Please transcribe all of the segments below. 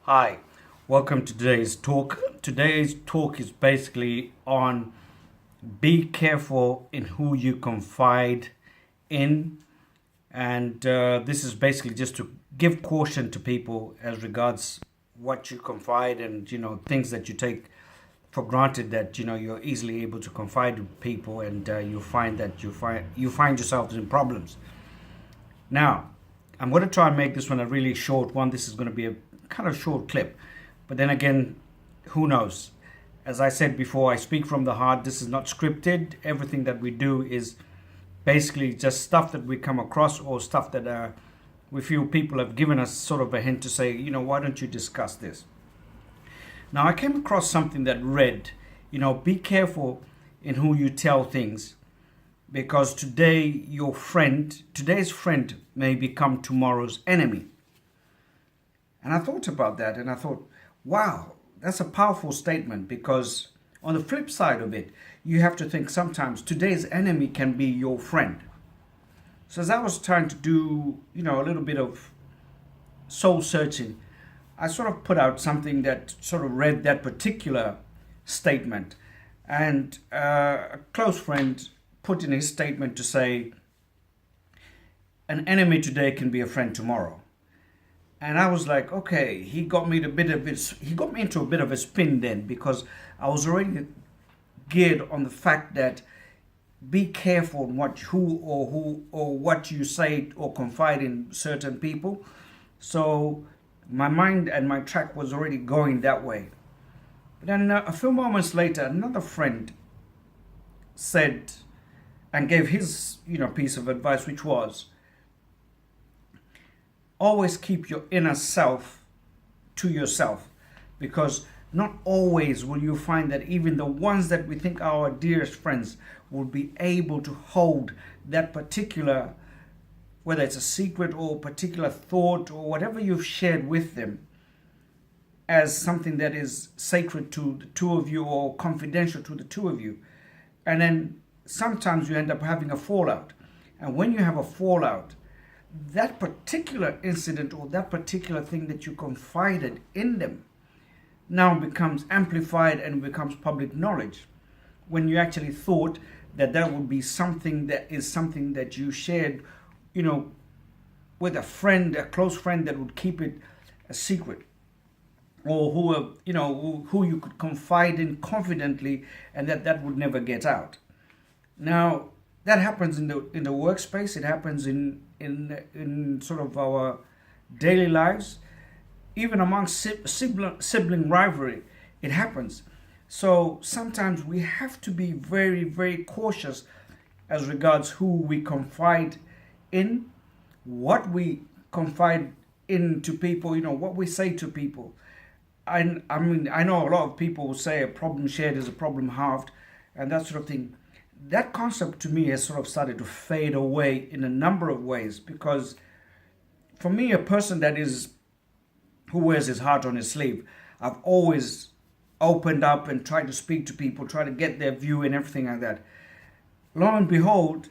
Hi, welcome to today's talk. Today's talk is basically on be careful in who you confide in, and this is basically just to give caution to people as regards what you confide and things that you take for granted that you're easily able to confide in people, and you find that you find yourself in problems. Now, I'm going to try and make this one a really short one. This is going to be a kind of short clip. But then again, who knows? As I said before, I speak from the heart. This is not scripted. Everything that we do is basically just stuff that we come across or stuff that we feel people have given us sort of a hint to say, why don't you discuss this? Now, I came across something that read, be careful in who you tell things because today's friend may become tomorrow's enemy. And I thought about that and I thought, wow, that's a powerful statement because on the flip side of it, you have to think sometimes today's enemy can be your friend. So as I was trying to do, a little bit of soul searching, I sort of put out something that sort of read that particular statement. And a close friend put in his statement to say, an enemy today can be a friend tomorrow. And I was like, okay, he got me into a bit of a spin then because I was already geared on the fact that be careful on who or what you say or confide in certain people. So my mind and my track was already going that way. But then a few moments later, another friend said and gave his piece of advice, which was always keep your inner self to yourself, because not always will you find that even the ones that we think are our dearest friends will be able to hold that particular, whether it's a secret or particular thought or whatever you've shared with them, as something that is sacred to the two of you or confidential to the two of you. And then sometimes you end up having a fallout. And when you have a fallout, that particular incident or that particular thing that you confided in them now becomes amplified and becomes public knowledge, when you actually thought that that would be something that you shared, with a friend, a close friend that would keep it a secret, or who you could confide in confidently, and that would never get out. Now that happens in the workspace. It happens in sort of our daily lives, even amongst sibling rivalry. It happens. So sometimes we have to be very, very cautious as regards who we confide in, what we confide into people, what we say to people. I mean, I know a lot of people will say a problem shared is a problem halved and that sort of thing. That concept to me has sort of started to fade away in a number of ways, because for me, a person who wears his heart on his sleeve, I've always opened up and tried to speak to people, try to get their view and everything like that. Lo and behold,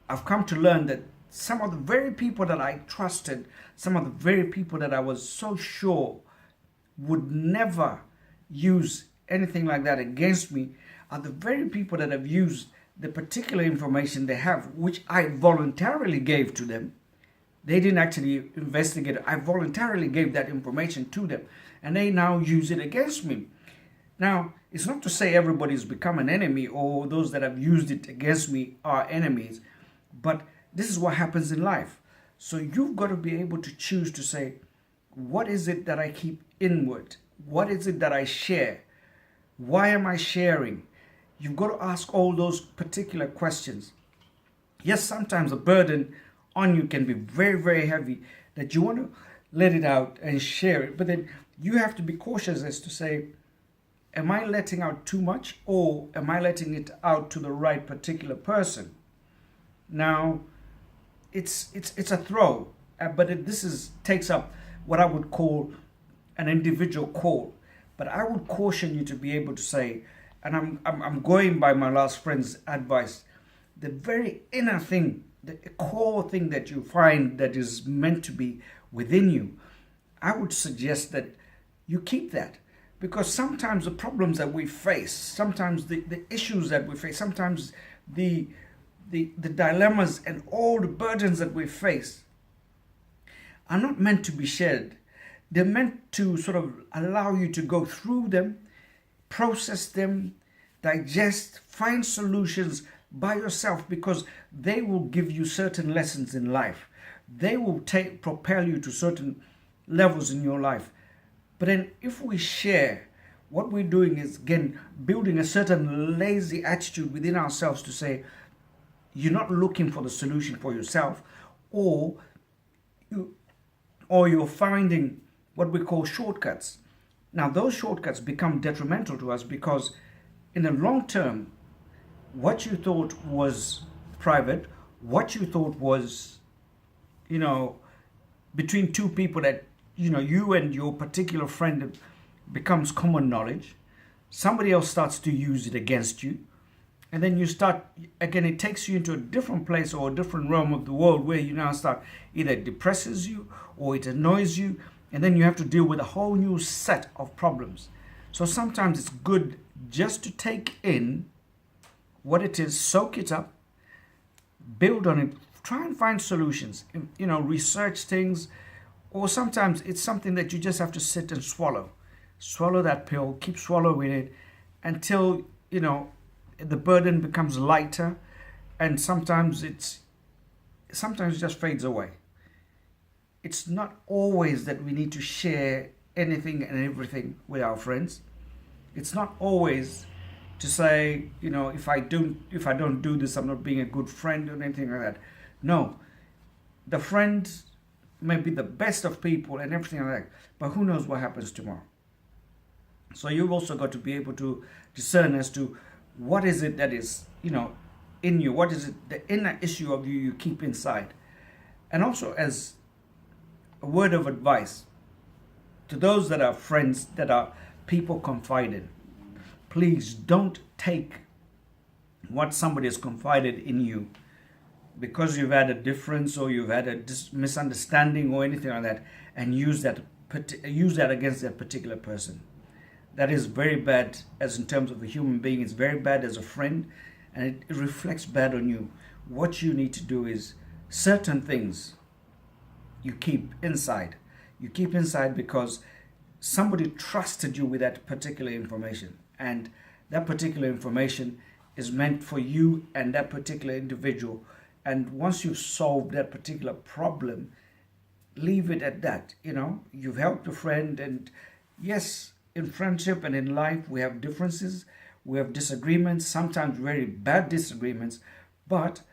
I've come to learn that some of the very people that I trusted, some of the very people that I was so sure would never use anything like that against me, are the very people that have used the particular information they have, which I voluntarily gave to them. They didn't actually investigate it. I voluntarily gave that information to them, and they now use it against me. Now, it's not to say everybody's become an enemy or those that have used it against me are enemies, but this is what happens in life. So you've got to be able to choose to say, what is it that I keep inward? What is it that I share? Why am I sharing? You've got to ask all those particular questions. Yes, sometimes the burden on you can be very, very heavy, that you want to let it out and share it. But then you have to be cautious as to say, am I letting out too much, or am I letting it out to the right particular person? Now, it's a throw, but this takes up what I would call an individual call. But I would caution you to be able to say, and I'm going by my last friend's advice, the very inner thing, the core thing that you find that is meant to be within you, I would suggest that you keep that. Because sometimes the problems that we face, sometimes the issues that we face, sometimes the dilemmas and all the burdens that we face are not meant to be shared. They're meant to sort of allow you to go through them, process them, digest, find solutions by yourself, because they will give you certain lessons in life. They will propel you to certain levels in your life. But then if we share, what we're doing is, again, building a certain lazy attitude within ourselves to say, you're not looking for the solution for yourself, or you're finding what we call shortcuts. Now, those shortcuts become detrimental to us, because in the long term, what you thought was private, what you thought was, between two people that, you and your particular friend, becomes common knowledge. Somebody else starts to use it against you. And then you start, again, it takes you into a different place or a different realm of the world, where you now start, either it depresses you or it annoys you. And then you have to deal with a whole new set of problems. So sometimes it's good just to take in what it is, soak it up, build on it, try and find solutions, research things. Or sometimes it's something that you just have to sit and swallow. Swallow that pill, keep swallowing it until, the burden becomes lighter, and sometimes it just fades away. It's not always that we need to share anything and everything with our friends. It's not always to say, if I don't do this, I'm not being a good friend or anything like that. No, the friend may be the best of people and everything like that, but who knows what happens tomorrow. So you've also got to be able to discern as to what is it that is, in you, what is it, the inner issue of you keep inside. And also, as a word of advice to those that are friends, that are people confide in, please don't take what somebody has confided in you, because you've had a difference or you've had a misunderstanding or anything like that, and use that against that particular person. That is very bad, as in terms of a human being. It's very bad as a friend, and it reflects bad on you. What you need to do is, certain things you keep inside. You keep inside because somebody trusted you with that particular information, and that particular information is meant for you and that particular individual. And once you've solved that particular problem, leave it at that. You've helped a friend, and yes, in friendship and in life, we have differences, we have disagreements, sometimes very bad disagreements, but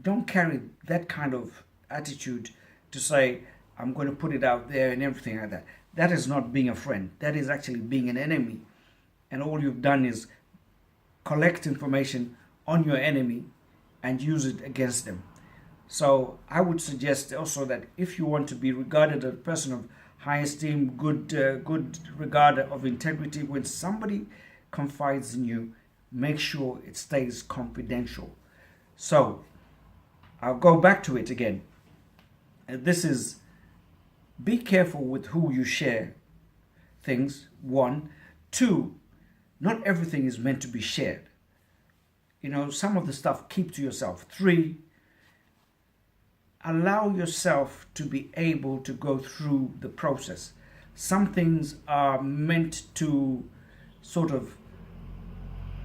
don't carry that kind of attitude to say, I'm going to put it out there and everything like that. That is not being a friend. That is actually being an enemy. And all you've done is collect information on your enemy and use it against them. So I would suggest also that if you want to be regarded as a person of high esteem, good regard, of integrity, when somebody confides in you, make sure it stays confidential. So I'll go back to it again. This is, be careful with who you share things, 1. 2, not everything is meant to be shared. Some of the stuff keep to yourself. 3, allow yourself to be able to go through the process. Some things are meant to sort of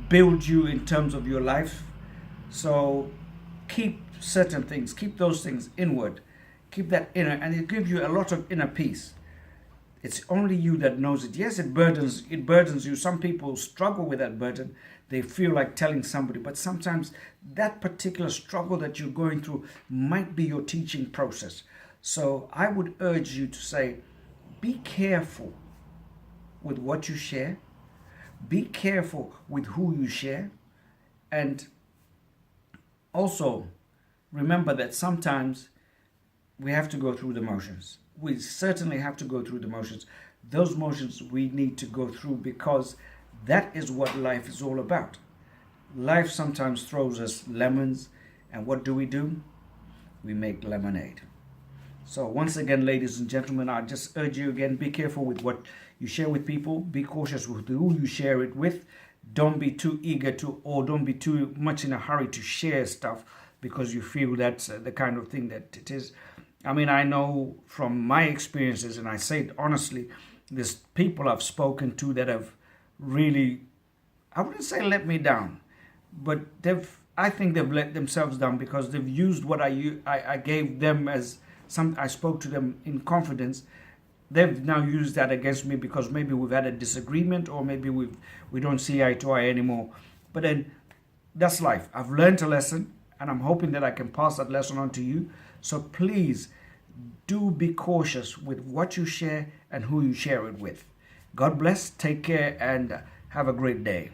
build you in terms of your life. So keep certain things, keep those things inward, keep that inner, and it gives you a lot of inner peace. It's only you that knows it. Yes, it burdens you. Some people struggle with that burden. They feel like telling somebody, but sometimes that particular struggle that you're going through might be your teaching process. So I would urge you to say, be careful with what you share. Be careful with who you share. And also remember that sometimes we have to go through the motions. We certainly have to go through the motions. Those motions we need to go through, because that is what life is all about. Life sometimes throws us lemons, and what do? We make lemonade. So once again, ladies and gentlemen, I just urge you again, be careful with what you share with people. Be cautious with who you share it with. Don't be too eager to, or don't be too much in a hurry to share stuff because you feel that's the kind of thing that it is. I mean, I know from my experiences, and I say it honestly, there's people I've spoken to that have really, I wouldn't say let me down, but I think they've let themselves down because they've used what I gave them as some. I spoke to them in confidence. They've now used that against me because maybe we've had a disagreement, or maybe we don't see eye to eye anymore. But then that's life. I've learned a lesson, and I'm hoping that I can pass that lesson on to you. So please do be cautious with what you share and who you share it with. God bless, take care, and have a great day.